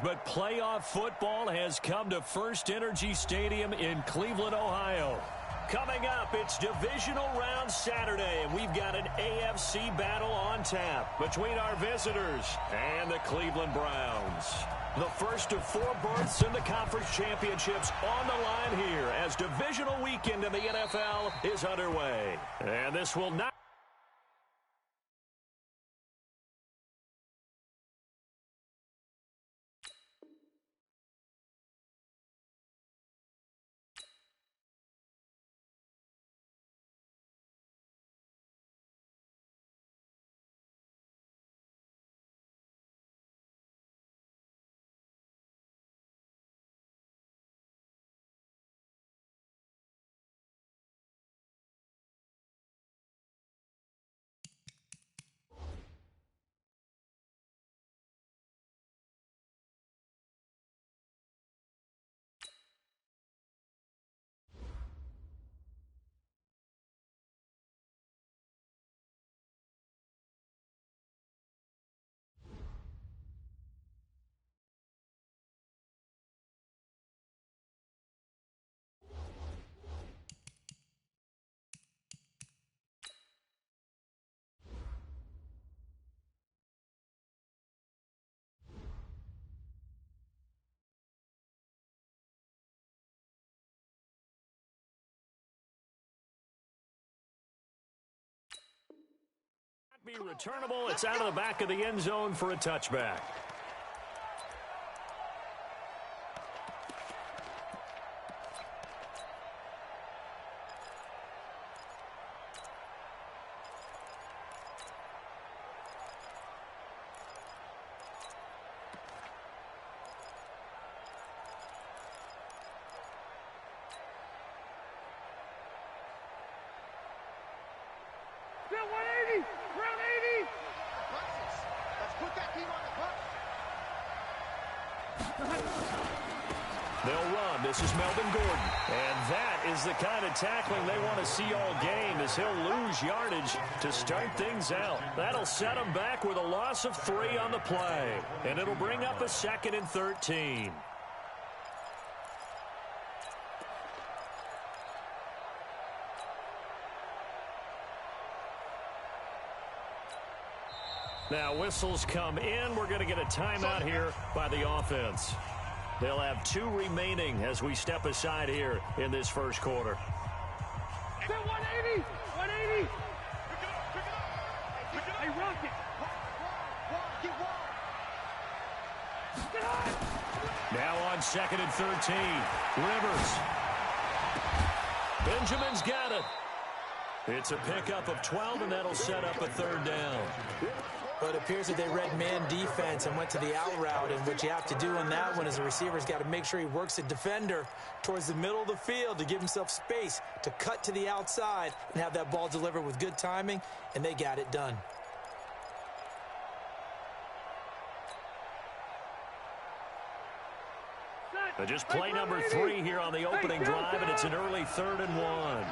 But playoff football has come to First Energy Stadium in Cleveland, Ohio. Coming up, it's divisional round Saturday, and we've got an AFC battle on tap between our visitors and the Cleveland Browns. The first of 4 berths in the conference championships on the line here as divisional weekend in the NFL is underway. And this will not... be returnable. It's out of the back of the end zone for a touchback. They'll run. This is Melvin Gordon. And that is the kind of tackling they want to see all game as he'll lose yardage to start things out. That'll set him back with a loss of 3 on the play. And it'll bring up a 2nd and 13. Now whistles come in. We're going to get a timeout here by the offense. They'll have 2 remaining as we step aside here in this first quarter. 180! 180! Hey, Rocket! Now on 2nd and 13. Rivers. Benjamin's got it. It's a pickup of 12, and that'll set up a 3rd down. But it appears that they read man defense and went to the out route. And what you have to do on that one is the receiver's got to make sure he works the defender towards the middle of the field to give himself space to cut to the outside and have that ball delivered with good timing, and they got it done. Just play number 3 here on the opening drive, and it's an early 3rd and 1.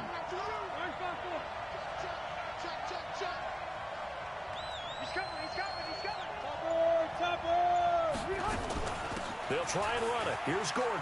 They'll try and run it. Here's Gordon.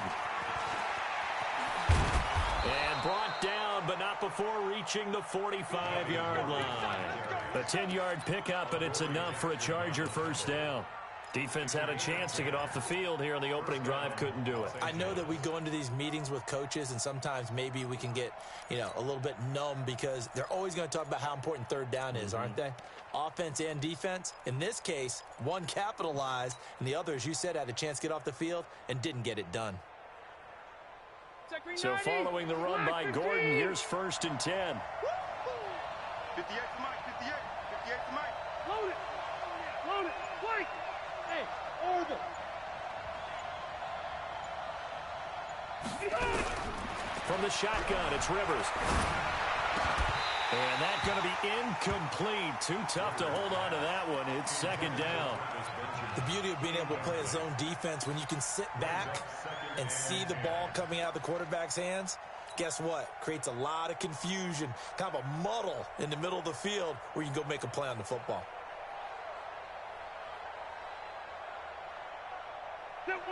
And brought down, but not before reaching the 45-yard line. A 10-yard pickup, and it's enough for a Charger 1st down. Defense had a chance to get off the field here on the opening drive, couldn't do it. I know that we go into these meetings with coaches, and sometimes maybe we can get, a little bit numb because they're always going to talk about how important 3rd down is, aren't they? Offense and defense. In this case, one capitalized, and the other, as you said, had a chance to get off the field and didn't get it done. So following the run by Gordon, here's 1st and 10. 58 to Mike, 58 to Mike. Load it. Load it. Wait. Hey, order. From the shotgun, it's Rivers. And that's going to be incomplete. Too tough to hold on to that one. It's 2nd down. The beauty of being able to play a zone defense when you can sit back and see the ball coming out of the quarterback's hands, guess what? Creates a lot of confusion, kind of a muddle in the middle of the field where you can go make a play on the football.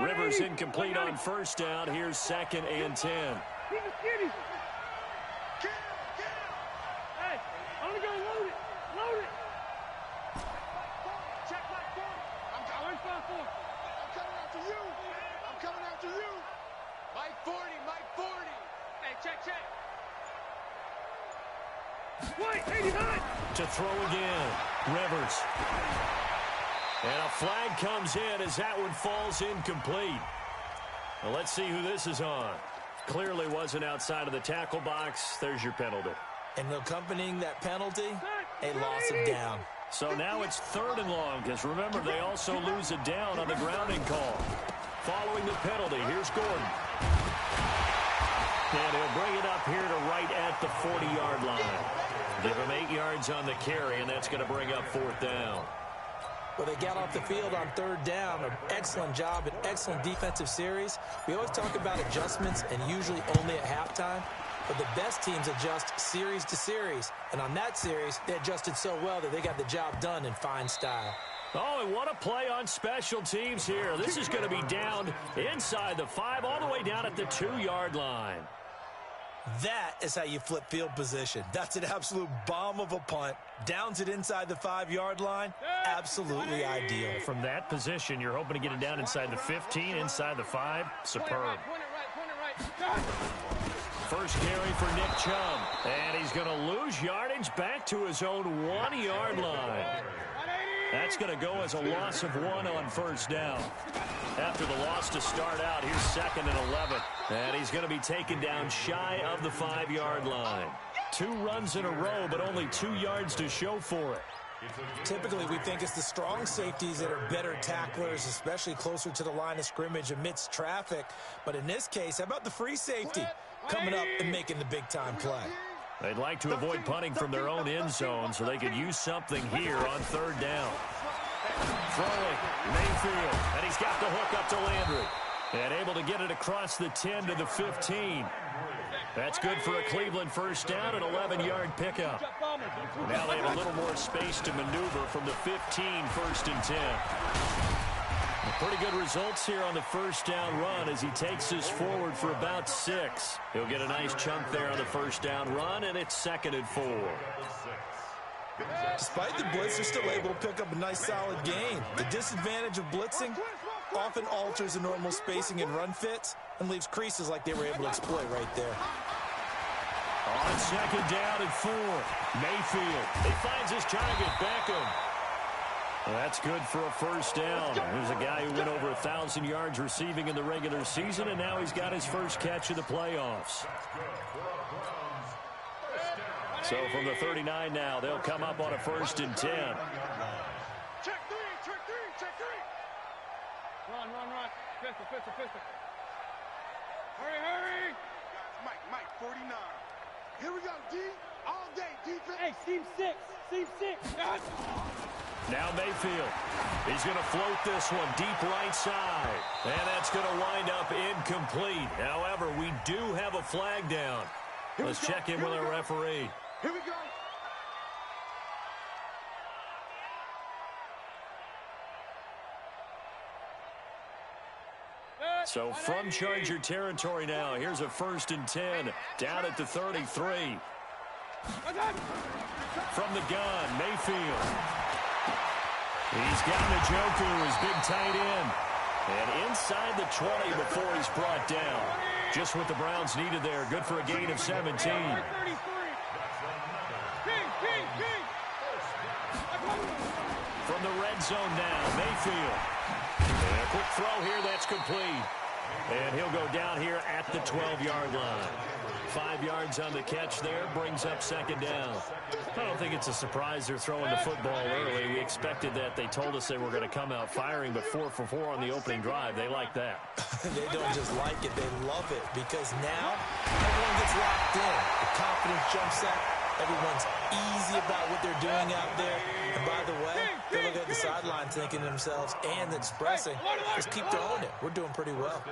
Rivers incomplete on first down. Here's 2nd and 10. Hey, only go load it. Load it. Check my phone. I'm coming after you. I'm coming after you. Mike 40, Mike 40. Hey, check. Wait, 89. To throw again. Rivers. And a flag comes in as that one falls incomplete. Well, let's see who this is on. Clearly wasn't outside of the tackle box. There's your penalty. And accompanying that penalty, a loss of down. So now it's 3rd and long, because remember, they also lose a down on the grounding call. Following the penalty, here's Gordon. And he'll bring it up here to right at the 40-yard line. Give him 8 yards on the carry, and that's going to bring up 4th down. Well, they got off the field on 3rd down. An excellent job, an excellent defensive series. We always talk about adjustments, and usually only at halftime. But the best teams adjust series to series. And on that series, they adjusted so well that they got the job done in fine style. Oh, and what a play on special teams here. This is going to be down inside the 5, all the way down at the 2-yard line. That is how you flip field position. That's an absolute bomb of a punt. Downs it inside the 5-yard line. Absolutely ideal. From that position, you're hoping to get it down inside the 15, inside the 5. Superb. First carry for Nick Chubb. And he's going to lose yardage back to his own 1-yard line. That's going to go as a loss of 1 on first down. After the loss to start out, here's 2nd and 11. And he's going to be taken down shy of the 5-yard line. 2 runs in a row, but only 2 yards to show for it. Typically, we think it's the strong safeties that are better tacklers, especially closer to the line of scrimmage amidst traffic. But in this case, how about the free safety coming up and making the big-time play? They'd like to avoid punting from their own end zone so they could use something here on 3rd down. Throwing, Mayfield, and he's got the hook up to Landry. And able to get it across the 10 to the 15. That's good for a Cleveland first down, an 11-yard pickup. Now they have a little more space to maneuver from the 15, 1st and 10. Pretty good results here on the first down run as he takes us forward for about 6. He'll get a nice chunk there on the first down run, and it's 2nd and 4. Despite the blitz, they're still able to pick up a nice solid gain. The disadvantage of blitzing often alters the normal spacing and run fits and leaves creases like they were able to exploit right there. On 2nd down and 4, Mayfield. He finds his target, Beckham. Well, that's good for a first down. There's a guy who went over 1,000 yards receiving in the regular season, and now he's got his first catch of the playoffs. So from the 39 now, they'll come up on a 1st and 10. Check 3. Run. Pistol. Hurry. Mike, 49. Here we go, D. All day, defense. Hey, Team 6. Now Mayfield. He's going to float this one deep right side. And that's going to wind up incomplete. However, we do have a flag down. Let's check in with our referee. Here we go. So from Charger territory now, here's a 1st and 10 down at the 33. From the gun, Mayfield. He's got Njoku, his big tight end. And inside the 20 before he's brought down. Just what the Browns needed there. Good for a gain of 17. From the red zone now, Mayfield. And a quick throw here, that's complete. And he'll go down here at the 12-yard line. 5 yards on the catch there, brings up 2nd down. I don't think it's a surprise they're throwing the football early. We expected that. They told us they were going to come out firing, but 4 for 4 on the opening drive. They like that. They don't just like it, they love it, because now everyone gets locked in. The confidence jumps up. Everyone's easy about what they're doing out there. And by the way, they look at the sideline thinking to themselves and expressing, just keep throwing it. We're doing pretty well.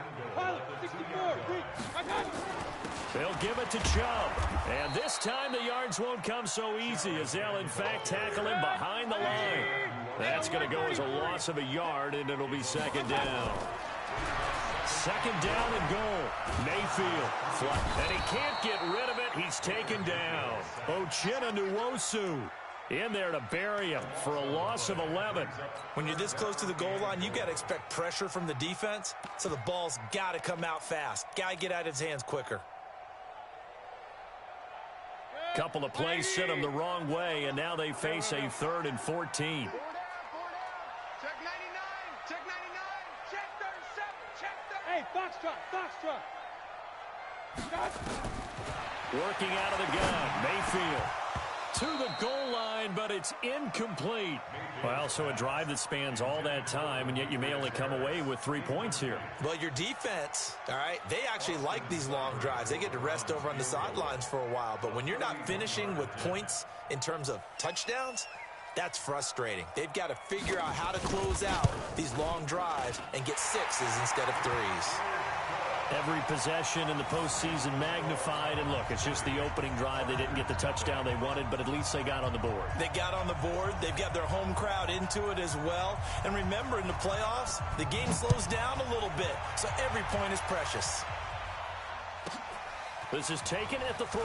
They'll give it to Chubb. And this time the yards won't come so easy as they'll, in fact, tackle him behind the line. That's going to go as a loss of a yard, and it'll be 2nd down. second down and goal. Mayfield. And he can't get rid of it. He's taken down. Uchenna Nwosu in there to bury him for a loss of 11. When you're this close to the goal line, you got to expect pressure from the defense, so the ball's got to come out fast. Got to get out of his hands quicker. Couple of plays sent them the wrong way, and now they face a 3rd and 14. Check 99. Check 99. Check 37. Check 30. Hey, Foxtrot. Working out of the gun, Mayfield to the goal line, but it's incomplete. Well, so a drive that spans all that time, and yet you may only come away with 3 points here. Well, your defense, all right, they actually like these long drives. They get to rest over on the sidelines for a while, but when you're not finishing with points in terms of touchdowns, that's frustrating. They've got to figure out how to close out these long drives and get 6s instead of 3s. Every possession in the postseason magnified, and look, it's just the opening drive. They didn't get the touchdown they wanted, but at least they got on the board. They got on the board. They've got their home crowd into it as well. And remember, in the playoffs, the game slows down a little bit, so every point is precious. This is taken at the 3.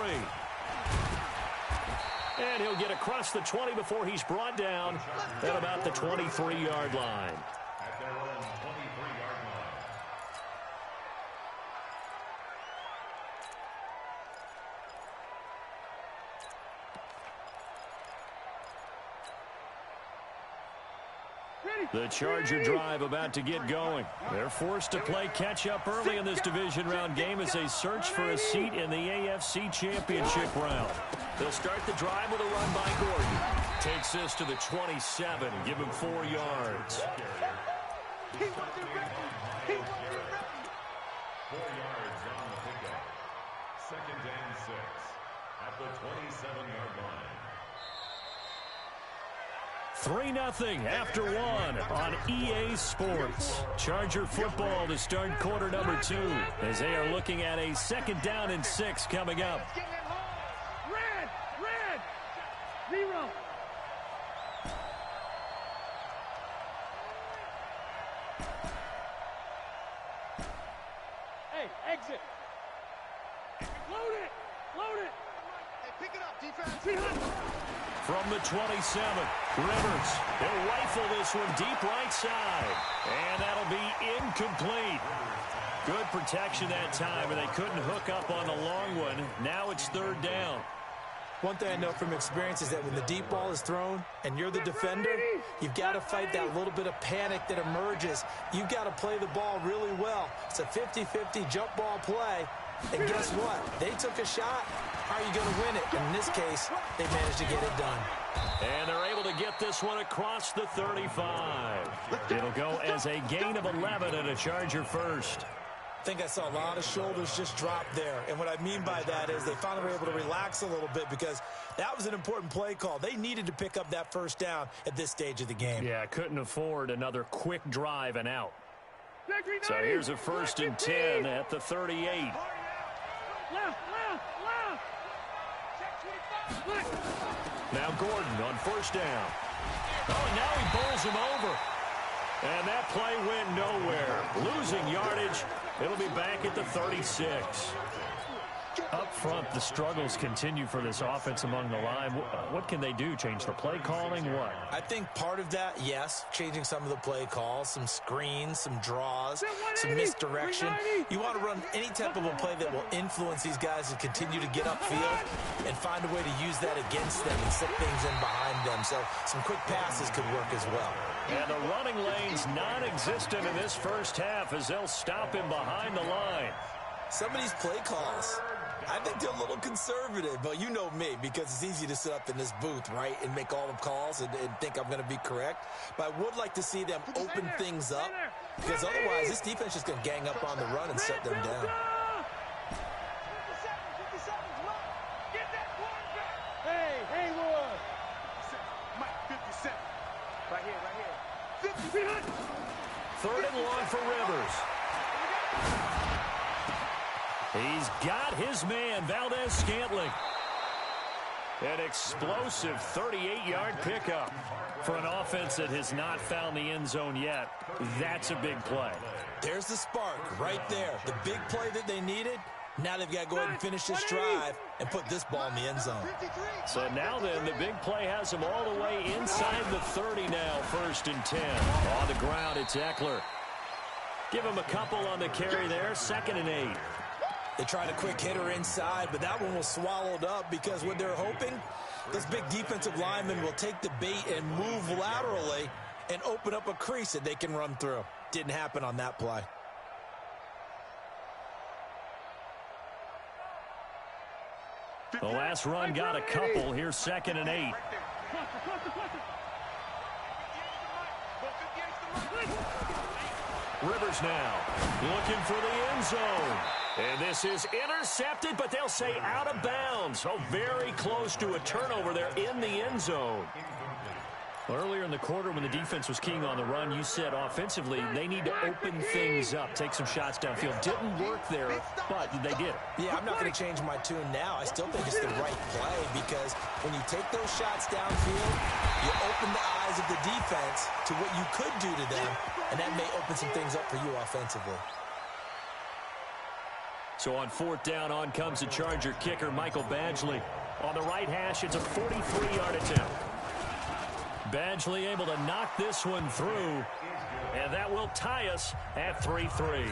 And he'll get across the 20 before he's brought down at about the 23-yard line. The Charger drive about to get going. They're forced to play catch-up early in this division round game as they search for a seat in the AFC Championship round. They'll start the drive with a run by Gordon. Takes this to the 27, give him 4 yards. 4 yards on the pickup. 2nd and 6 at the 27-yard line. 3-0 after 1 on EA Sports. Charger football to start quarter number 2 as they are looking at a 2nd down and 6 coming up. Red! 0. Hey, exit. Load it. Hey, pick it up, defense. From the 27, Rivers. They'll rifle this one deep right side. And that'll be incomplete. Good protection that time, and they couldn't hook up on the long one. Now it's 3rd down. One thing I know from experience is that when the deep ball is thrown and you're the defender, you've got to fight that little bit of panic that emerges. You've got to play the ball really well. It's a 50-50 jump ball play. And guess what? They took a shot. How are you going to win it? In this case, they managed to get it done. And they're able to get this one across the 35. It'll go as a gain of 11 and a Charger first. I think I saw a lot of shoulders just drop there. And what I mean by that is they finally were able to relax a little bit because that was an important play call. They needed to pick up that 1st down at this stage of the game. Yeah, couldn't afford another quick drive and out. So here's a 1st and 10 at the 38. Left. Now Gordon on 1st down. Oh, and now he bowls him over. And that play went nowhere. Losing yardage. It'll be back at the 36. Up front, the struggles continue for this offense among the line. What can they do? Change the play calling? What? I think part of that, yes, changing some of the play calls, some screens, some draws, some misdirection. You want to run any type of a play that will influence these guys to continue to get upfield and find a way to use that against them and set things in behind them. So some quick passes could work as well. And the running lane's non-existent in this first half as they'll stop him behind the line. Some of these play calls, I think they're a little conservative, but you know me, because it's easy to sit up in this booth, right, and make all the calls and think I'm going to be correct. But I would like to see them open things up, because otherwise this defense is just going to gang up on the run and shut them down. Hey, Haywood. Mike, 57. Right here. 50. 3rd and long for Rivers. He's got his man, Valdez-Scantling. An explosive 38-yard pickup. For an offense that has not found the end zone yet, that's a big play. There's the spark right there. The big play that they needed. Now they've got to go ahead and finish this drive and put this ball in the end zone. So now then, the big play has them all the way inside the 30 now, 1st and 10. On the ground, it's Eckler. Give him a couple on the carry there, 2nd and 8. They tried a quick hitter inside, but that one was swallowed up because what they're hoping, those big defensive linemen will take the bait and move laterally and open up a crease that they can run through. Didn't happen on that play. The last run got a couple. Here's 2nd and 8. Rivers now looking for the end zone. And this is intercepted, but they'll say out of bounds. Oh, very close to a turnover there in the end zone. Earlier in the quarter when the defense was keying on the run, you said offensively they need to open things up, take some shots downfield. Didn't work there, but they did it. Yeah, I'm not going to change my tune now. I still think it's the right play because when you take those shots downfield, you open the eyes of the defense to what you could do to them, and that may open some things up for you offensively. So on 4th down, on comes the Charger kicker, Michael Badgley. On the right hash, it's a 43-yard attempt. Badgley able to knock this one through, and that will tie us at 3-3.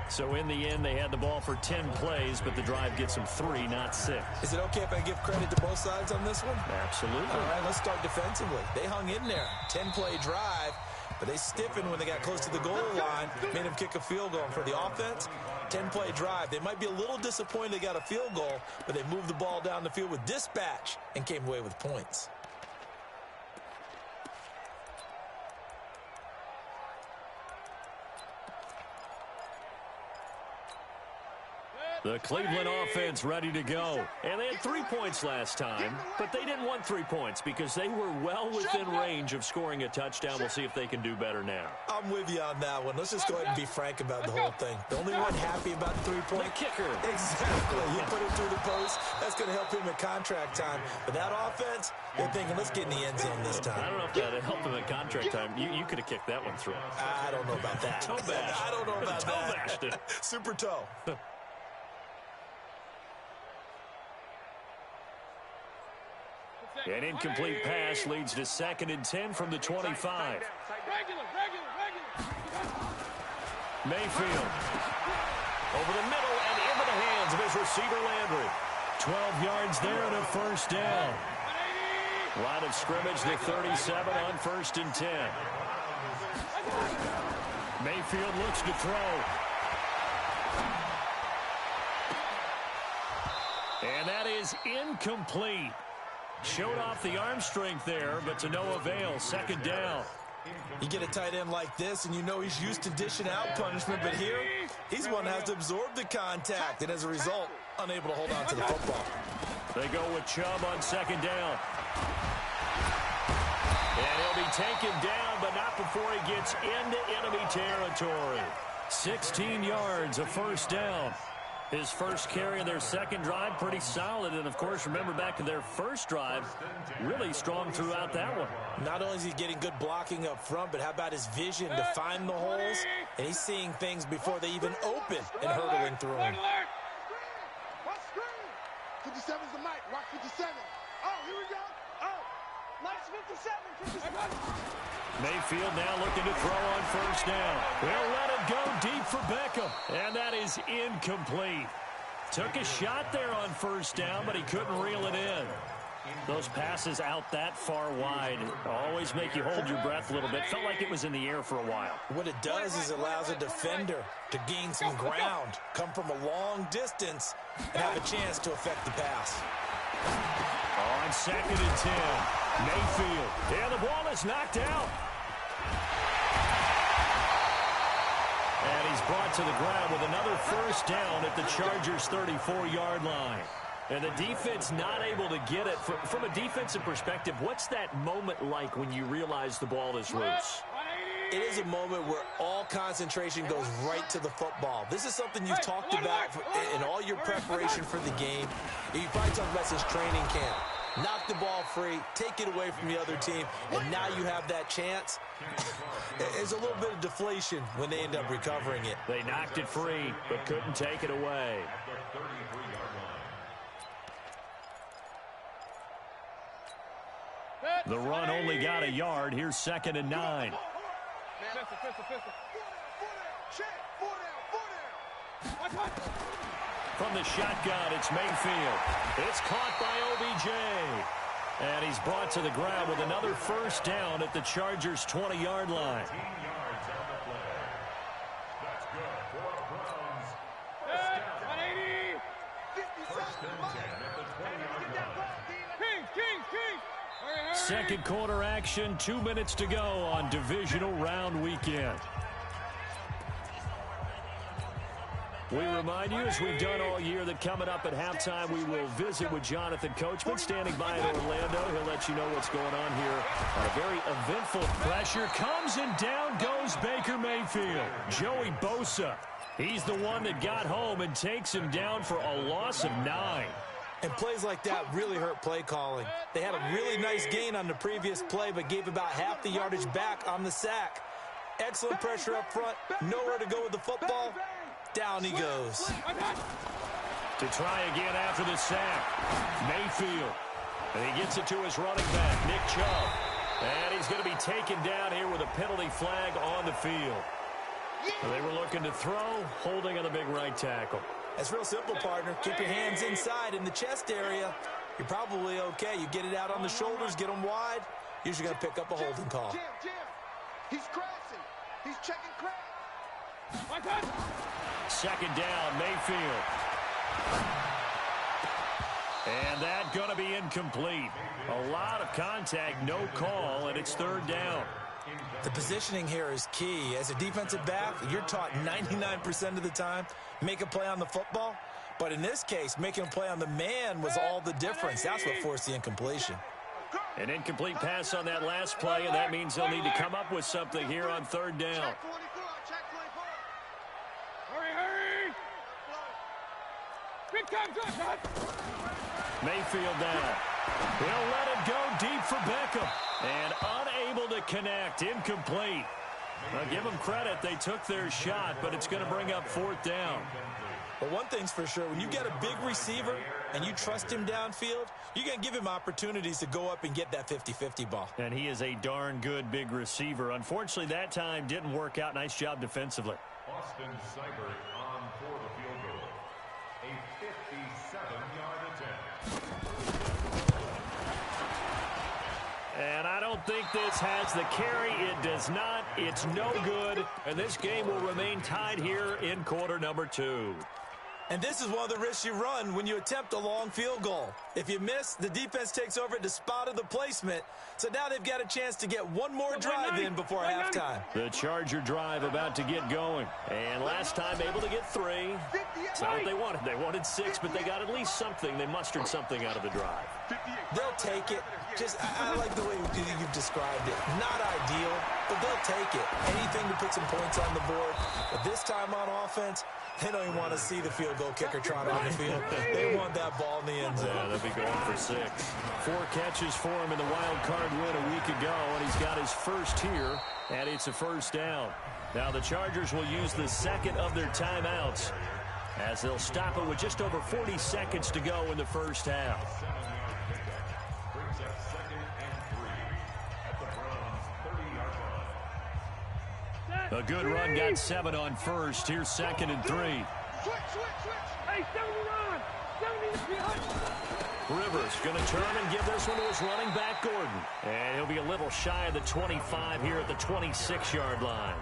So in the end, they had the ball for 10 plays, but the drive gets them 3, not 6. Is it okay if I give credit to both sides on this one? Absolutely. All right, let's start defensively. They hung in there. 10-play drive, but they stiffened when they got close to the goal line, made them kick a field goal. For the offense, 10-play drive. They might be a little disappointed they got a field goal, but they moved the ball down the field with dispatch and came away with points. The Cleveland offense ready to go. And they had 3 points last time, but they didn't want 3 points because they were well within range of scoring a touchdown. We'll see if they can do better now. I'm with you on that one. Let's just go ahead and be frank about the whole thing. The only one happy about the 3-point. The kicker. Exactly. You put it through the post. That's going to help him at contract time. But that offense, they're thinking, let's get in the end zone this time. I don't know if that helped him at contract time. You could have kicked that one through. I don't know about that. Toe bash. I don't know about toe that. Bashed it. Super toe. An incomplete pass leads to 2nd and 10 from the 25. Mayfield over the middle and into the hands of his receiver Landry. 12 yards there and a 1st down. Line of scrimmage, the 37 on 1st and 10. Mayfield looks to throw. And that is incomplete. Showed off the arm strength there, but to no avail. 2nd down. You get a tight end like this, and you know he's used to dishing out punishment, but here, he's one that has to absorb the contact, and as a result, unable to hold on to the football. They go with Chubb on 2nd down. And he'll be taken down, but not before he gets into enemy territory. 16 yards, a 1st down. His first carry of their 2nd drive, pretty solid. And, of course, remember back to their 1st drive, really strong throughout that one. Not only is he getting good blocking up front, but how about his vision to find the holes? And he's seeing things before they even open and hurdling through them. 57's the mic. Watch 57. Oh, here we go. Oh, nice 57. Mayfield now looking to throw on 1st down. They'll let it go deep for Beckham. And that is incomplete. Took a shot there on 1st down, but he couldn't reel it in. Those passes out that far wide always make you hold your breath a little bit. Felt like it was in the air for a while. What it does is it allows a defender to gain some ground, come from a long distance, and have a chance to affect the pass. On 2nd and 10, Mayfield. And the ball is knocked out. And he's brought to the ground with another 1st down at the Chargers' 34-yard line. And the defense not able to get it. From a defensive perspective, what's that moment like when you realize the ball is loose? It is a moment where all concentration goes right to the football. This is something you've talked about in all your preparation for the game. You probably talked about since training camp. knock the ball free, take it away from the other team, and now you have that chance. There's a little bit of deflation when they end up recovering it. They knocked it free, but couldn't take it away. The run only got a yard. Here's 2nd and 9. From the shotgun, it's Mayfield. It's caught by OBJ. And he's brought to the ground with another first down at the Chargers' 20-yard line. Second quarter action, 2 minutes to go on divisional round weekend. We remind you, as we've done all year, that coming up at halftime, we will visit with Jonathan Coachman standing by in Orlando. He'll let you know what's going on here. A very eventful pressure comes, and down goes Baker Mayfield. Joey Bosa, he's the one that got home and takes him down for a loss of 9. And plays like that really hurt play calling. They had a really nice gain on the previous play, but gave about half the yardage back on the sack. Excellent pressure up front, nowhere to go with the football. Down he goes. To try again after the sack, Mayfield. And he gets it to his running back, Nick Chubb. And he's going to be taken down here with a penalty flag on the field. They were looking to throw, holding on the big right tackle. That's real simple, partner. Keep your hands inside in the chest area. You're probably okay. You get it out on the shoulders, get them wide. Usually going to pick up a holding call. Jim, he's crashing. He's checking crash. Second down, Mayfield. And that going to be incomplete. A lot of contact, no call, and it's 3rd down. The positioning here is key. As a defensive back, you're taught 99% of the time, make a play on the football. But in this case, making a play on the man was all the difference. That's what forced the incompletion. An incomplete pass on that last play, and that means they'll need to come up with something here on 3rd down. Mayfield down. He'll let it go deep for Beckham. And unable to connect. Incomplete. Now, give them credit. They took their shot, but it's going to bring up 4th down. But one thing's for sure, when you get a big receiver and you trust him downfield, you're going to give him opportunities to go up and get that 50-50 ball. And he is a darn good big receiver. Unfortunately, that time didn't work out. Nice job defensively. Austin Seibert on for the field goal. A 57-yard attempt. And I don't think this has the carry. It does not. It's no good. And this game will remain tied here in quarter number 2. And this is one of the risks you run when you attempt a long field goal. If you miss, the defense takes over at the spot of the placement. So now they've got a chance to get one more drive in before halftime. The Charger drive about to get going. And last time able to get 3. That's not what they wanted. They wanted 6, but they got at least something. They mustered something out of the drive. They'll take it. I like the way you've described it. Not ideal, but they'll take it. Anything to put some points on the board. But this time on offense, they don't even want to see the field goal kicker trot on the field. They want that ball in the end zone. Yeah, they'll be going for 6. 4 catches for him in the wild card win a week ago, and he's got his first here, and it's a first down. Now the Chargers will use the second of their timeouts as they'll stop it with just over 40 seconds to go in the first half. Brings up 2nd and 3 at the Browns' 30-yard line. A good run, got 7 on first. Here's 2nd and 3. Switch. Hey, 70 run. 70 Rivers going to turn and give this one to his running back, Gordon. And he'll be a little shy of the 25 here at the 26-yard line.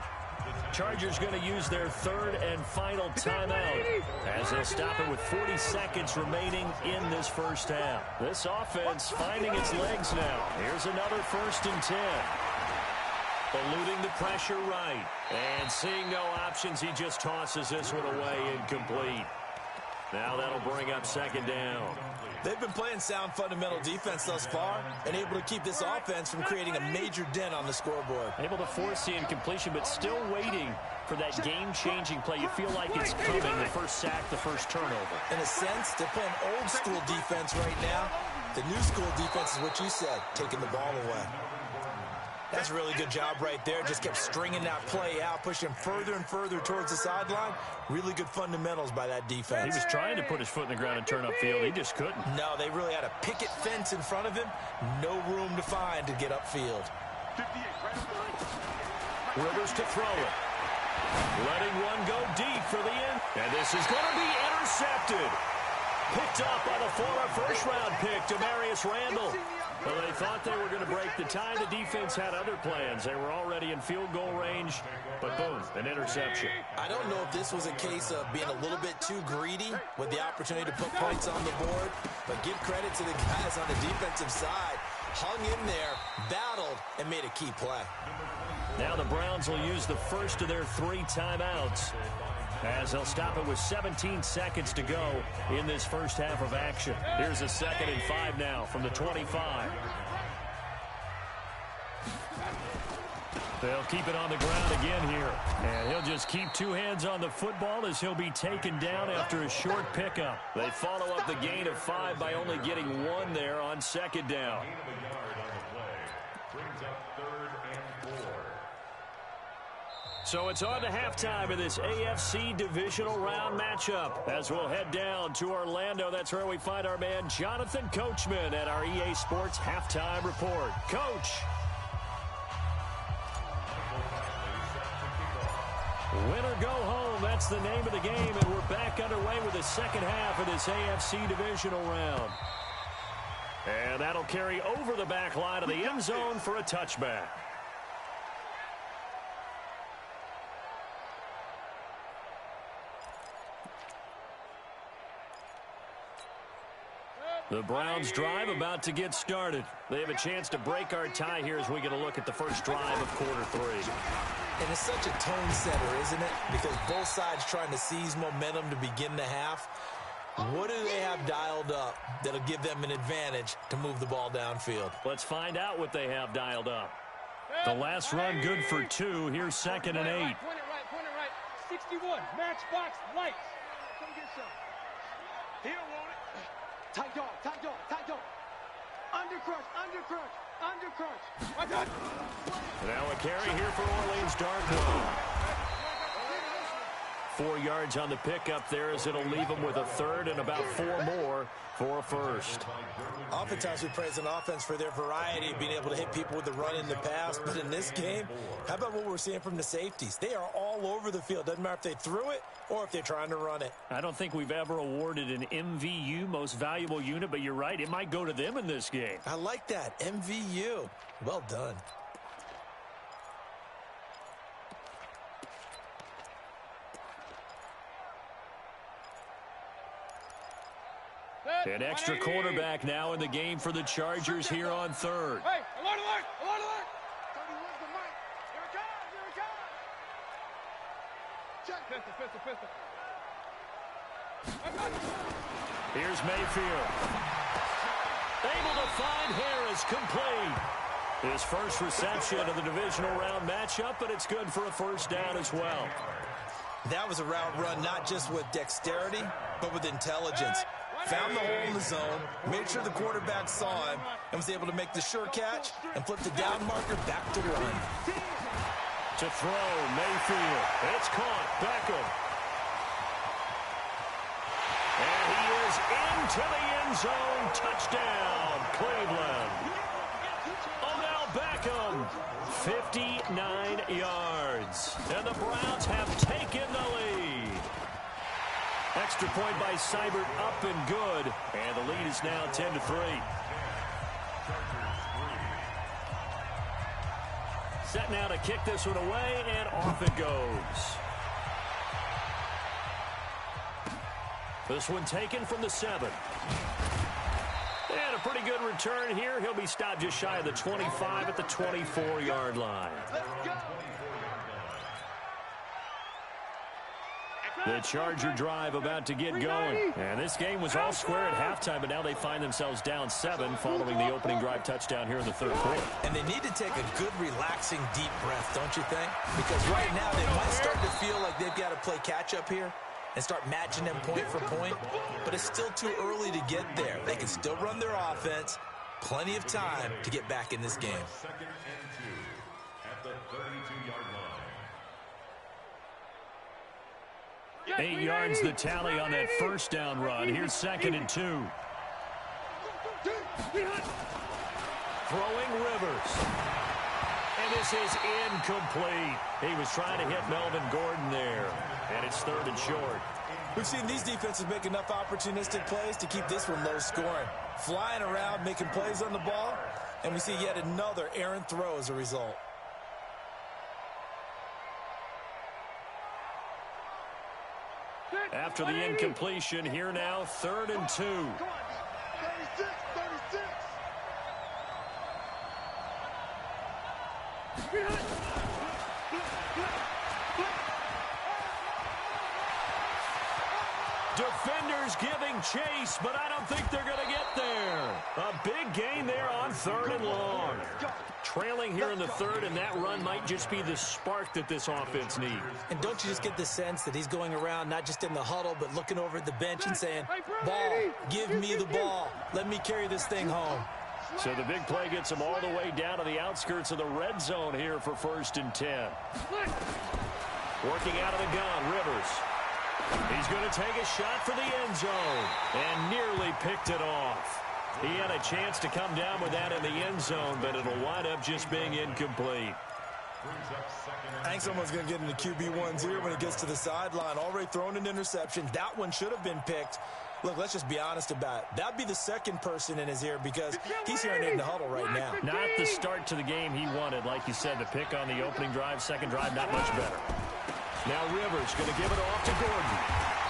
Chargers going to use their 3rd and final timeout as they'll stop it with 40 seconds remaining in this first half. This offense finding its legs now. Here's another 1st and 10. Eluding the pressure right. And seeing no options, he just tosses this one away incomplete. Now that'll bring up 2nd down. They've been playing sound fundamental defense thus far and able to keep this offense from creating a major dent on the scoreboard. Able to force the incompletion, but still waiting for that game-changing play. You feel like it's coming, the first sack, the first turnover. In a sense, they're playing old-school defense right now, The new school defense is what you said, taking the ball away. That's a really good job right there. Just kept stringing that play out, pushing him further and further towards the sideline. Really good fundamentals by that defense. He was trying to put his foot in the ground and turn upfield. He just couldn't. No, they really had a picket fence in front of him. No room to find to get upfield. Rivers to throw it. Letting one go deep for the end. And this is going to be intercepted. Picked up by the former first-round pick, Demarius Randall. Well, they thought they were going to break the tie. The defense had other plans. They were already in field goal range, but boom, an interception. I don't know if this was a case of being a little bit too greedy with the opportunity to put points on the board, but give credit to the guys on the defensive side. Hung in there, battled, and made a key play. Now the Browns will use the first of their 3 timeouts, as they'll stop it with 17 seconds to go in this first half of action. Here's a 2nd and 5 now from the 25. They'll keep it on the ground again here. And he'll just keep 2 hands on the football as he'll be taken down after a short pickup. They follow up the gain of 5 by only getting 1 there on 2nd down. So it's on to halftime of this AFC divisional round matchup. As we'll head down to Orlando, that's where we find our man Jonathan Coachman at our EA Sports Halftime Report. Coach. Win or go home, that's the name of the game, and we're back underway with the second half of this AFC divisional round. And that'll carry over the back line of the end zone for a touchback. The Browns drive about to get started. They have a chance to break our tie here as we get a look at the first drive of quarter 3. And it's such a tone setter, isn't it? Because both sides trying to seize momentum to begin the half. What do they have dialed up that'll give them an advantage to move the ball downfield? Let's find out what they have dialed up. The last run good for 2. Here's 2nd and 8. Point it right. 61, matchbox lights. Come get some. He don't want it. Tight dog. Undercrush. Now a carry here for Orleans Darkwa. 4 yards on the pickup there as it'll leave them with a 3rd and about 4 more for a first. Oftentimes we praise an offense for their variety, being able to hit people with the run in the pass. But in this game, how about what we're seeing from the safeties? They are all over the field. Doesn't matter if they threw it or if they're trying to run it. I don't think we've ever awarded an MVU, most valuable unit, but you're right. It might go to them in this game. I like that. MVU. Well done. An extra quarterback now in the game for the Chargers here on 3rd. Hey, alert! 31's the mic. Here it comes. Check. Pistol. Here's Mayfield. Able to find Harris, complete. His first reception of the divisional round matchup, but it's good for a first down as well. That was a route run not just with dexterity, but with intelligence. Found the hole in the zone, made sure the quarterback saw him, and was able to make the sure catch and flip the down marker back to run. To throw, Mayfield. It's caught. Beckham. And he is into the end zone. Touchdown, Cleveland. Odell Beckham, 59 yards. And the Browns have taken the lead. Extra point by Seibert, up and good. And the lead is now 10-3. Set now to kick this one away, and off it goes. This one taken from the 7. And a pretty good return here. He'll be stopped just shy of the 25 at the 24-yard line. The Charger drive about to get going. And this game was all square at halftime, but now they find themselves down 7 following the opening drive touchdown here in the 3rd quarter. And they need to take a good, relaxing, deep breath, don't you think? Because right now they might start to feel like they've got to play catch-up here. and start matching them point for point, but it's still too early to get there. They can still run their offense. Plenty of time to get back in this game. 2nd and 2 at the 32-yard line. 8 yards the tally on that first down run. Here's 2nd and 2. Throwing Rivers. And this is incomplete. He was trying to hit Melvin Gordon there. And it's 3rd and short. We've seen these defenses make enough opportunistic plays to keep this one low scoring. Flying around, making plays on the ball, and we see yet another errant throw as a result. After the incompletion, here now, 3rd and 2. 36, 36. Defenders giving chase, but I don't think they're going to get there. A big gain there on 3rd and long. Trailing here in the 3rd, and that run might just be the spark that this offense needs. And don't you just get the sense that he's going around not just in the huddle, but looking over at the bench and saying, ball, give me the ball. Let me carry this thing home. So the big play gets him all the way down to the outskirts of the red zone here for 1st and 10. Working out of the gun, Rivers. He's going to take a shot for the end zone and nearly picked it off. He had a chance to come down with that in the end zone, but it'll wind up just being incomplete. I think someone's going to get into QB1's ear when he gets to the sideline. Already thrown an interception. That one should have been picked. Look, let's just be honest about it. That'd be the second person in his ear because he's hearing it in the huddle right now. Not the start to the game he wanted. Like you said, the pick on the opening drive, second drive, not much better. Now Rivers going to give it off to Gordon.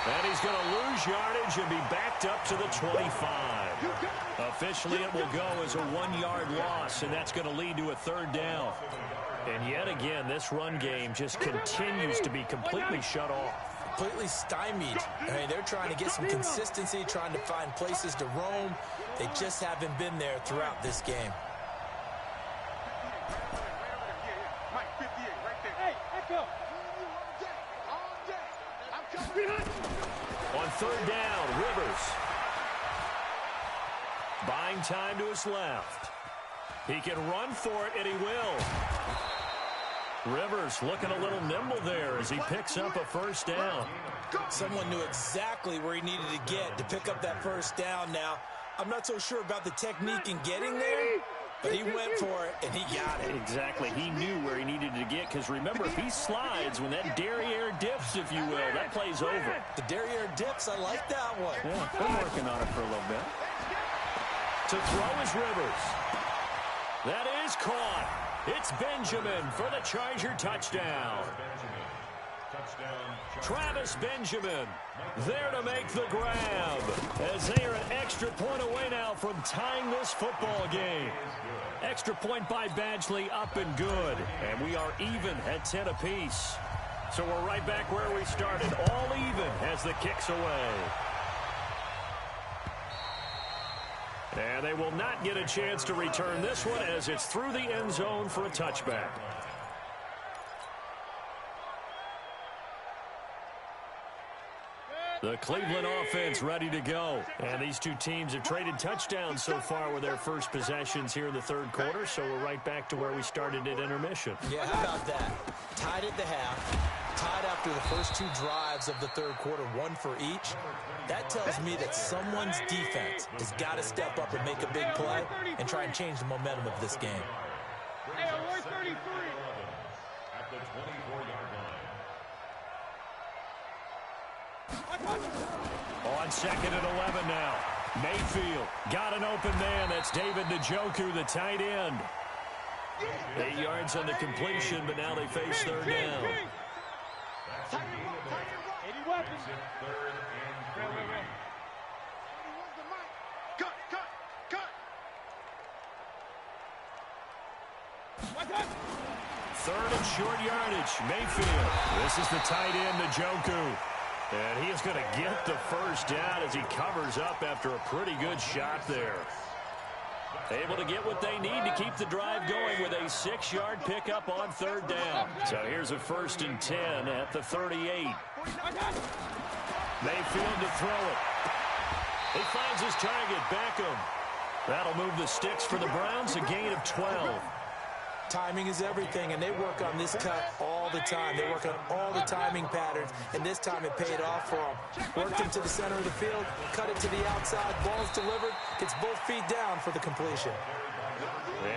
And he's going to lose yardage and be backed up to the 25. Officially, it will go as a 1-yard loss, and that's going to lead to a 3rd down. And yet again, this run game just continues to be completely shut off. Completely stymied. I mean, they're trying to get some consistency, trying to find places to roam. They just haven't been there throughout this game. On 3rd down, Rivers. Buying time to his left. He can run for it, and he will. Rivers looking a little nimble there as he picks up a 1st down. Someone knew exactly where he needed to get to pick up that 1st down now. I'm not so sure about the technique in getting there, but he went for it, and he got it. Exactly. He knew where he needed to get, because remember, if he slides, when that derriere dips, if you will, that play's over. The derriere dips, I like that one. Yeah, been working on it for a little bit. To throw is Rivers. That is caught. It's Benjamin for the Charger touchdown. Travis Benjamin there to make the grab, as they are an extra point away now from tying this football game. Extra point by Badgley, up and good. And we are even at 10 apiece. So we're right back where we started, all even as the kick's away. And they will not get a chance to return this one as it's through the end zone for a touchback. The Cleveland offense ready to go. And these two teams have traded touchdowns so far with their first possessions here in the 3rd quarter, so we're right back to where we started at intermission. Yeah, how about that? Tied at the half, tied after the first 2 drives of the 3rd quarter, 1 for each. That tells me that someone's defense has got to step up and make a big play and try and change the momentum of this game. Hey, 133. At the 24-yard line. On 2nd and 11 now. Mayfield got an open man. That's David Njoku, the tight end. 8 yards on the completion, but now they face 3rd down. Third and short yardage. Mayfield. This is the tight end, Njoku. And he is going to get the 1st down as he covers up after a pretty good shot there. Able to get what they need to keep the drive going with a 6-yard pickup on 3rd down. So here's a 1st and 10 at the 38. Mayfield to throw it. He finds his target, Beckham. That'll move the sticks for the Browns, a gain of 12. Timing is everything, and they work on this cut all the time. They work on all the timing patterns, and this time it paid off for them. Worked him to the center of the field, cut it to the outside, ball's delivered, gets both feet down for the completion.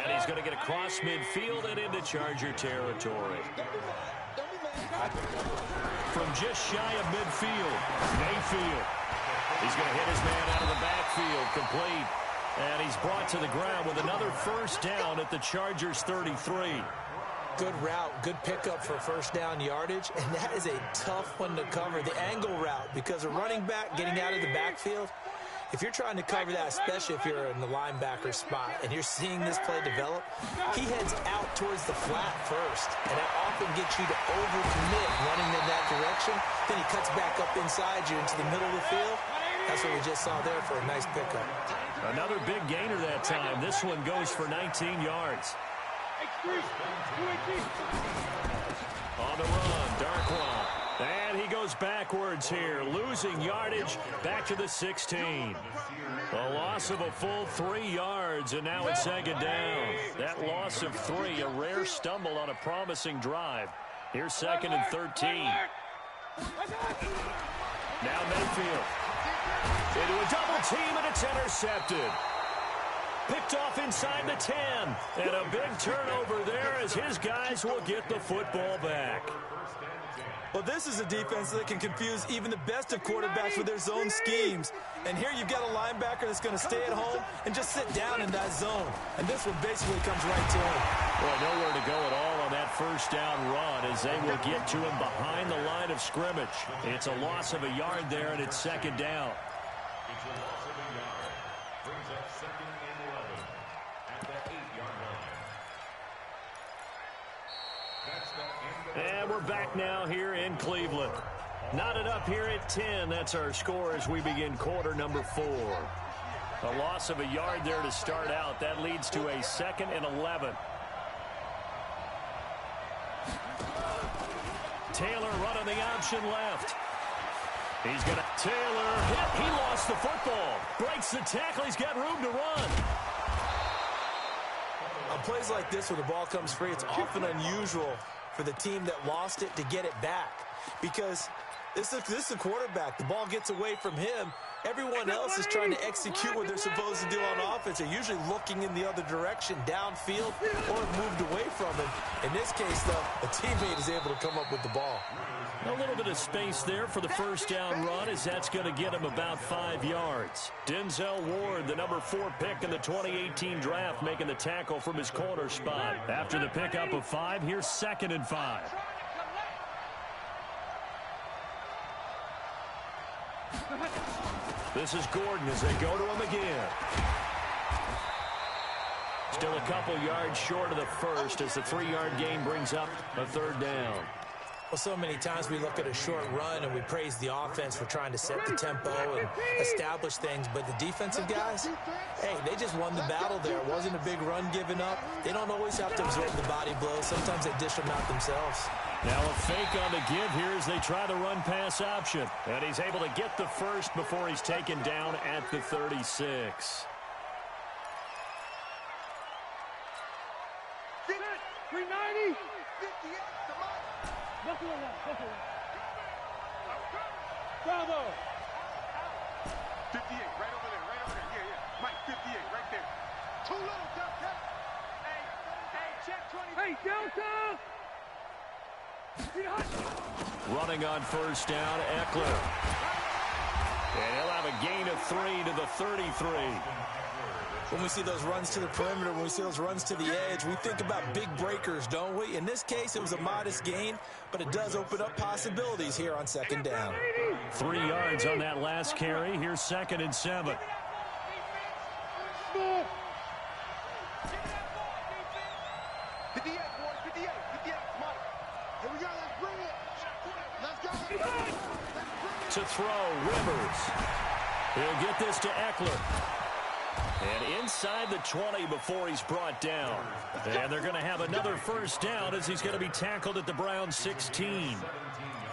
And he's going to get across midfield and into Charger territory. From just shy of midfield, Mayfield. He's going to hit his man out of the backfield, complete. And he's brought to the ground with another first down at the Chargers' 33. Good route, good pickup for first down yardage, and that is a tough one to cover. The angle route, because a running back getting out of the backfield, if you're trying to cover that, especially if you're in the linebacker spot and you're seeing this play develop, he heads out towards the flat first, and that often gets you to overcommit running in that direction. Then he cuts back up inside you into the middle of the field. That's what we just saw there for a nice pickup. Another big gainer that time. This one goes for 19 yards. On the run, Darkwa. And he goes backwards here, losing yardage back to the 16. A loss of a full 3 yards, and now it's second down. That loss of 3, a rare stumble on a promising drive. Here's second and 13. Now Mayfield. Into a double team, and it's intercepted. Picked off inside the 10. And a big turnover there as his guys will get the football back. Well, this is a defense that can confuse even the best of quarterbacks with their zone schemes. And here you've got a linebacker that's going to stay at home and just sit down in that zone. And this one basically comes right to him. Well, nowhere to go at all on that first down run as they will get to him behind the line of scrimmage. It's a loss of a yard there, and it's second down. It's a loss of a yard. Brings up second and 11 at the 8-yard line. That's the end of And we're back now here in Cleveland. Knotted up here at 10. That's our score as we begin quarter number 4. A loss of a yard there to start out. That leads to a second and 11. Taylor running the option left. He's going to Taylor hit. He lost the football. Breaks the tackle. He's got room to run. On plays like this where the ball comes free, it's often unusual for the team that lost it to get it back. Because this is a quarterback. The ball gets away from him. Everyone else is trying to execute what they're supposed to do on offense. They're usually looking in the other direction, downfield, or have moved away from him. In this case, though, a teammate is able to come up with the ball. A little bit of space there for the first down run as that's going to get him about 5 yards. Denzel Ward, the number 4 pick in the 2018 draft, making the tackle from his corner spot. After the pickup of 5, here's second and 5. This is Gordon as they go to him again. Still a couple yards short of the first as the 3-yard gain brings up a third down. Well, so many times we look at a short run and we praise the offense for trying to set the tempo and establish things, but the defensive guys, hey, they just won the battle there. It wasn't a big run given up. They don't always have to absorb the body blows. Sometimes they dish them out themselves. Now a fake on the give here as they try the run-pass option. And he's able to get the first before he's taken down at the 36. 390. Bravo. 58, right over there. Yeah. Mike, 58, right there. Too low, Delta. Hey, check 20. Hey, Delta. Running on first down, Eckler. And he'll have a gain of 3 to the 33. When we see those runs to the perimeter, when we see those runs to the edge, we think about big breakers, don't we? In this case, it was a modest gain, but it does open up possibilities here on second down. 3 yards on that last carry. Here's second and 7. To throw, Rivers. He'll get this to Eckler. And inside the 20 before he's brought down. And they're going to have another first down as he's going to be tackled at the Browns 16.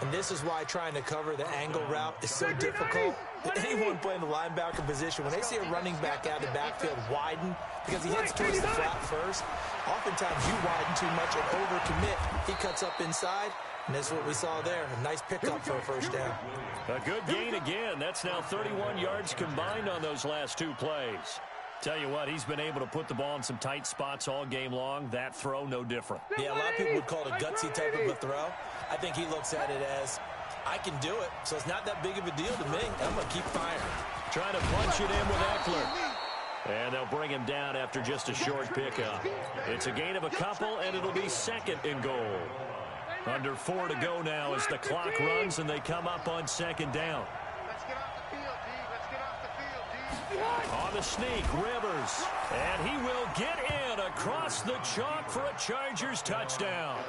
And this is why trying to cover the angle route is so difficult. Anyone playing the linebacker position, when they see a running back out of the backfield widen because he heads towards the flat first, oftentimes you widen too much and overcommit. He cuts up inside, and that's what we saw there. A nice pickup for a first down. A good gain again. That's now 31 yards combined on those last two plays. Tell you what, he's been able to put the ball in some tight spots all game long. That throw, no different. Yeah, a lot of people would call it a gutsy type of a throw. I think he looks at it as, I can do it, so it's not that big of a deal to me. I'm going to keep firing. Trying to punch it in with Eckler. And they'll bring him down after just a short pickup. It's a gain of a couple, and it'll be second and goal. Under 4 to go now as the clock runs, and they come up on second down. Let's get off the field, D. Let's get off the field, D. On the sneak, Rivers. And he will get in across the chalk for a Chargers touchdown.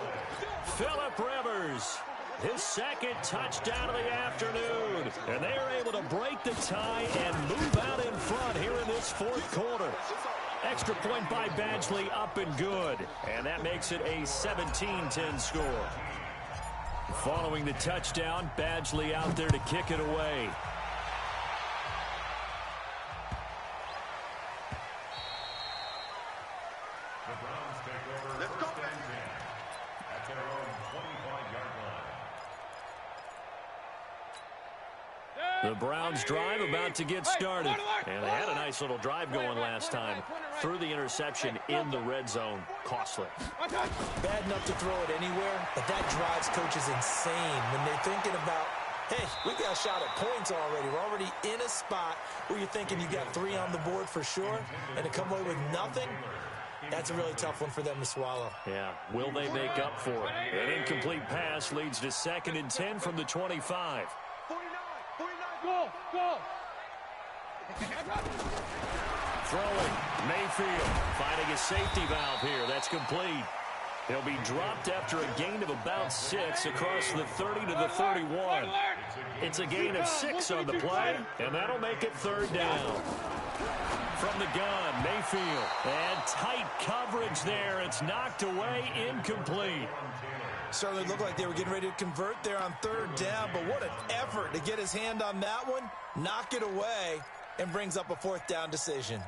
Phillip Rivers, his second touchdown of the afternoon. And they are able to break the tie and move out in front here in this fourth quarter. Extra point by Badgley, up and good. And that makes it a 17-10 score. Following the touchdown, Badgley out there to kick it away. The Browns take over. Let's go, first and 10 at their own 25-yard line. The Browns drive about to get started. And they had a nice little drive going last time. Threw the interception in the red zone. Costly. Bad enough to throw it anywhere, but that drives coaches insane when they're thinking about, hey, we got a shot at points already. We're already in a spot where you're thinking you got 3 on the board for sure, and to come away with nothing, that's a really tough one for them to swallow. Yeah, will they make up for it? An incomplete pass leads to second and 10 from the 25. 49, go. Throwing, Mayfield finding a safety valve here. That's complete. He'll be dropped after a gain of about 6 across the 30 to the 31. It's a gain of 6 on the play, and that'll make it third down. From the gun, Mayfield. And tight coverage there. It's knocked away, incomplete. Certainly looked like they were getting ready to convert there on third down, but what an effort to get his hand on that one, knock it away, and brings up a fourth down decision.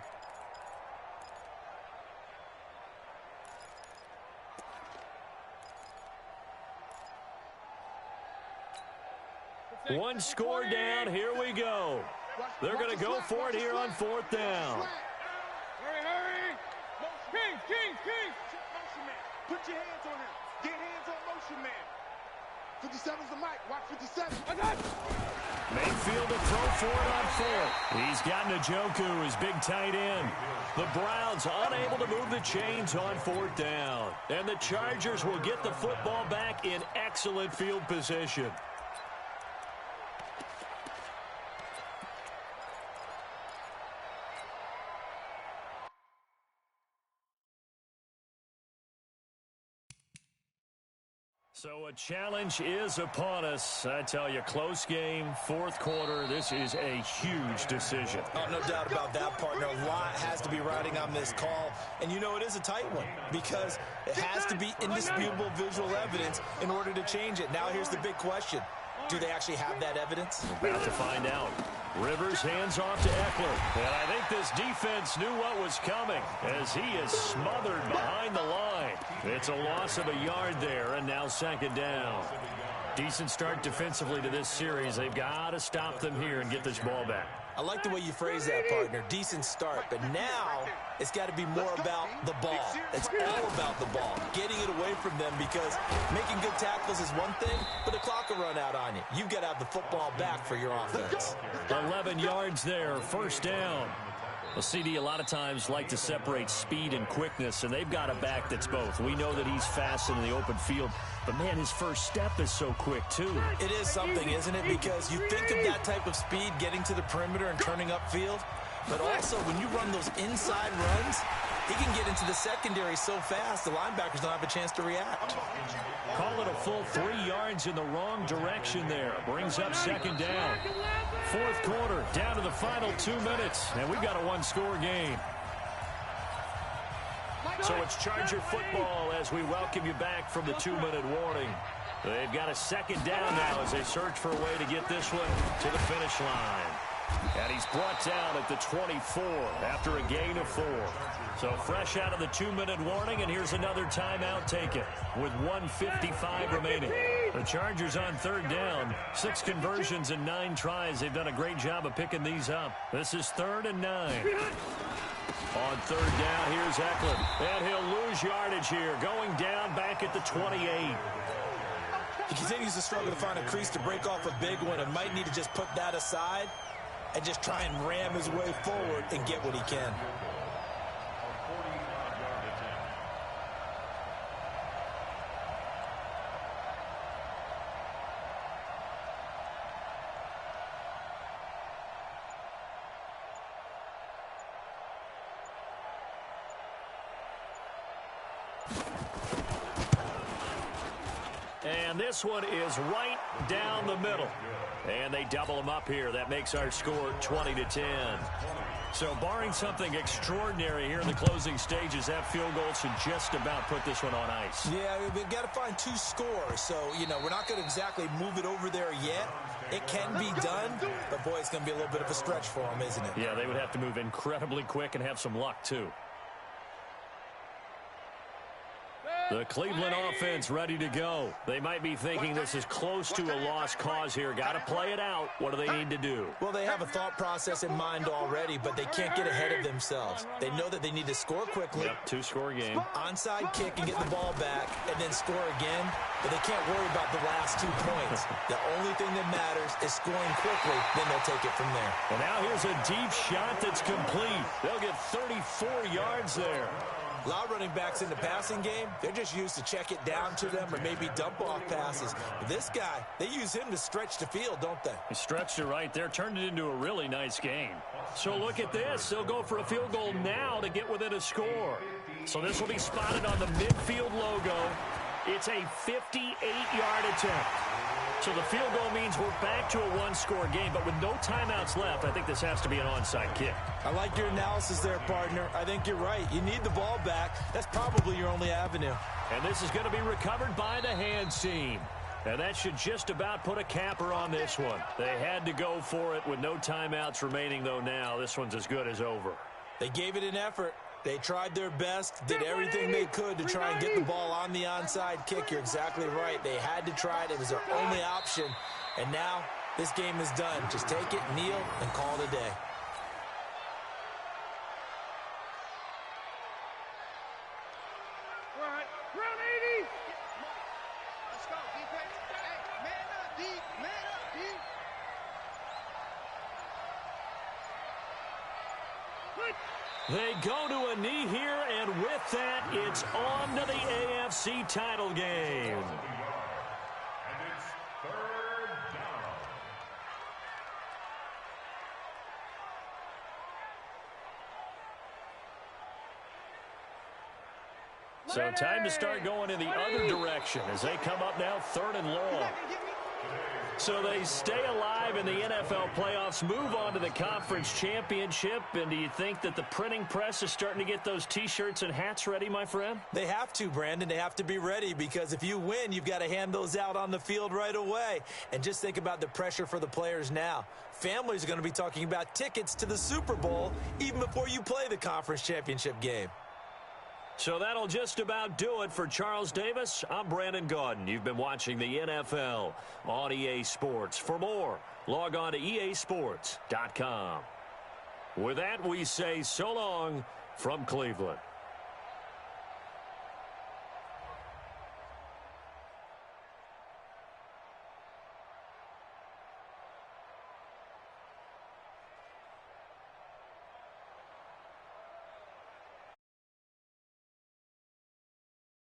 One score down, here we go. They're going to go for it here on fourth down. Hurry. King. Motion man. Put your hands on him. Get hands on motion man. 57's the mic. Watch 57. Mayfield to throw for it on fourth. He's got Njoku, his big tight end. The Browns unable to move the chains on fourth down. And the Chargers will get the football back in excellent field position. So a challenge is upon us. I tell you, close game, fourth quarter. This is a huge decision. Oh, no doubt about that, partner. A lot has to be riding on this call. And you know it is a tight one because it has to be indisputable visual evidence in order to change it. Now here's the big question. Do they actually have that evidence? About to find out. Rivers hands off to Eckler. And I think this defense knew what was coming as he is smothered behind the line. It's a loss of a yard there, and now second down. Decent start defensively to this series. They've got to stop them here and get this ball back. I like the way you phrase that, partner. Decent start. But now it's got to be more about the ball. It's all about the ball. Getting it away from them because making good tackles is one thing, but the clock will run out on you. You've got to have the football back for your offense. 11 yards there, first down. Well, CD, a lot of times like to separate speed and quickness, and they've got a back that's both. We know that he's fast in the open field, but, man, his first step is so quick, too. It is something, isn't it? Because you think of that type of speed getting to the perimeter and turning upfield, but also when you run those inside runs, he can get into the secondary so fast the linebackers don't have a chance to react. Call it a full 3 yards in the wrong direction there. Brings up second down. Fourth quarter, down to the final 2 minutes, and we've got a one-score game. So it's Charger football as we welcome you back from the 2-minute warning. They've got a second down now as they search for a way to get this one to the finish line. And he's brought down at the 24 after a gain of 4. So fresh out of the 2-minute warning, and here's another timeout taken with 1:55 remaining. The Chargers on third down, 6 conversions and 9 tries. They've done a great job of picking these up. This is 3rd and 9. On third down, here's Eckler. And he'll lose yardage here, going down back at the 28. He continues to struggle to find a crease to break off a big one and might need to just put that aside and just try and ram his way forward and get what he can. And this one is right down the middle. And they double them up here. That makes our score 20-10. So barring something extraordinary here in the closing stages, that field goal should just about put this one on ice. Yeah, we've got to find 2 scores. So, we're not going to exactly move it over there yet. It can be done, but boy, it's going to be a little bit of a stretch for them, isn't it? Yeah, they would have to move incredibly quick and have some luck, too. The Cleveland offense ready to go. They might be thinking this is close to a lost cause here. Got to play it out. What do they need to do? Well, they have a thought process in mind already, but they can't get ahead of themselves. They know that they need to score quickly. Yep, 2-score game. Onside kick and get the ball back and then score again, but they can't worry about the last 2 points. The only thing that matters is scoring quickly, then they'll take it from there. And now here's a deep shot that's complete. They'll get 34 yards there. A lot of running backs in the passing game, they're just used to check it down to them or maybe dump off passes. But this guy, they use him to stretch the field, don't they? He stretched it right there, turned it into a really nice game. So look at this. They'll go for a field goal now to get within a score. So this will be spotted on the midfield logo. It's a 58-yard attempt. So the field goal means we're back to a 1-score game, but with no timeouts left, I think this has to be an onside kick. I like your analysis there, partner. I think you're right. You need the ball back. That's probably your only avenue. And this is going to be recovered by the hands team. And that should just about put a capper on this one. They had to go for it with no timeouts remaining, though now. This one's as good as over. They gave it an effort. They tried their best, did everything they could to try and get the ball on the onside kick. You're exactly right. They had to try it. It was their only option. And now this game is done. Just take it, kneel, and call it a day. Round 80. Let's go, defense. Hey, man up, D. Man up, D. They go to a knee here, and with that, it's on to the AFC title game. And it's 3rd down. So time to start going in the other direction as they come up now 3rd and long. So they stay alive in the NFL playoffs, move on to the conference championship. And do you think that the printing press is starting to get those T-shirts and hats ready, my friend? They have to, Brandon. They have to be ready because if you win, you've got to hand those out on the field right away. And just think about the pressure for the players now. Families are going to be talking about tickets to the Super Bowl even before you play the conference championship game. So that'll just about do it for Charles Davis. I'm Brandon Gaudin. You've been watching the NFL on EA Sports. For more, log on to easports.com. With that, we say so long from Cleveland.